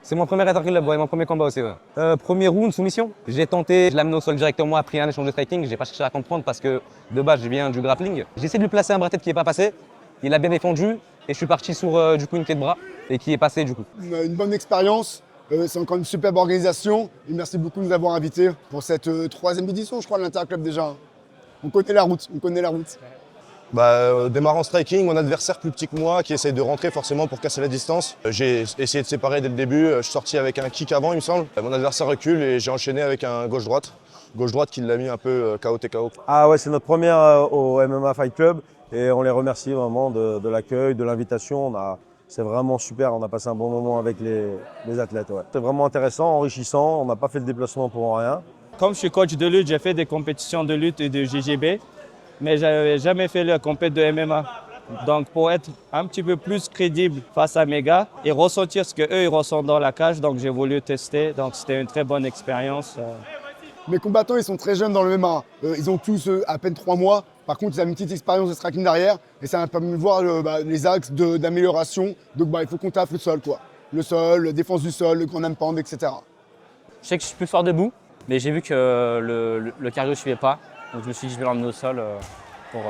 C'est mon premier Attack Club, ouais, mon premier combat aussi. Ouais. Premier round, soumission. J'ai tenté, je l'ai amené au sol directement, après un échange de striking. J'ai pas cherché à comprendre parce que de base, je viens du grappling. J'ai essayé de lui placer un bras tête qui n'est pas passé. Il a bien défendu et je suis parti sur du coup une clé de bras et qui est passé du coup. Une bonne expérience, c'est encore une superbe organisation. Et merci beaucoup de nous avoir invités pour cette troisième édition, je crois, de l'Attack Club déjà. On connaît la route, on connaît la route. Démarrant striking, mon adversaire plus petit que moi qui essaye de rentrer forcément pour casser la distance. J'ai essayé de séparer dès le début, je suis sorti avec un kick avant il me semble. Mon adversaire recule et j'ai enchaîné avec un gauche-droite. Gauche-droite qui l'a mis un peu KO TKO. Ah ouais, c'est notre première au MMA Fight Club et on les remercie vraiment de l'accueil, de l'invitation. C'est vraiment super, on a passé un bon moment avec les athlètes. Ouais. C'est vraiment intéressant, enrichissant, on n'a pas fait le déplacement pour rien. Comme je suis coach de lutte, j'ai fait des compétitions de lutte et de GGB. Mais je n'avais jamais fait la compétition de MMA. Donc pour être un petit peu plus crédible face à mes gars et ressentir ce qu'eux ils ressentent dans la cage, donc j'ai voulu tester. Donc c'était une très bonne expérience. Mes combattants, ils sont très jeunes dans le MMA. Ils ont tous à peine 3 mois. Par contre, ils ont une petite expérience de striking derrière et ça m'a permis de voir les axes d'amélioration. Donc il faut qu'on taffe le sol, quoi. Le sol, la défense du sol, le grand and pound, etc. Je sais que je suis plus fort debout, mais j'ai vu que le cardio ne suivait pas. Donc je me suis dit que je vais l'emmener au sol pour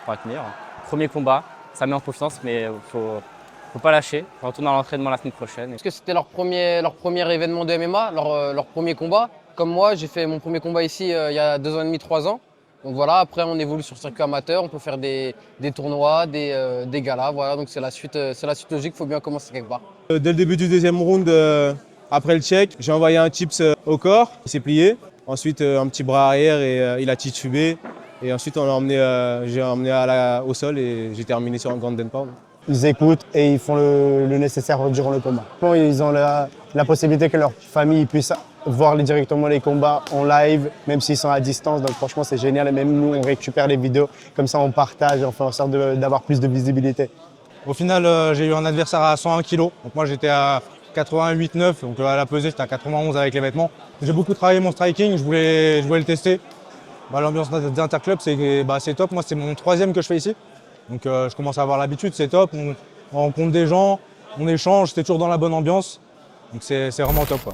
la tenir. Premier combat, ça met en confiance, mais il faut pas lâcher. Je retourne à l'entraînement la semaine prochaine. Parce que c'était leur premier événement de MMA, leur premier combat. Comme moi, j'ai fait mon premier combat ici il y a 2 ans et demi, 3 ans. Donc voilà, après on évolue sur le circuit amateur, on peut faire des tournois, des galas. Voilà, donc c'est la suite logique, il faut bien commencer quelque part. Dès le début du deuxième round, après le check, j'ai envoyé un chips au corps, il s'est plié. Ensuite, un petit bras arrière et il a titubé. Et ensuite, j'ai emmené au sol et j'ai terminé sur un grand and pound. Ils écoutent et ils font le nécessaire durant le combat. Ils ont la possibilité que leur famille puisse voir directement les combats en live, même s'ils sont à distance. Donc franchement, c'est génial. Et même nous, on récupère les vidéos. Comme ça, on partage, on fait en sorte d'avoir plus de visibilité. Au final, j'ai eu un adversaire à 101 kg. Donc moi, j'étais à 88,9, donc à la pesée, j'étais à 91 avec les vêtements. J'ai beaucoup travaillé mon striking, je voulais le tester. L'ambiance d'Interclub, c'est top. Moi, c'est mon 3e que je fais ici. Donc je commence à avoir l'habitude, c'est top. On rencontre des gens, on échange, c'est toujours dans la bonne ambiance. Donc c'est vraiment top, quoi.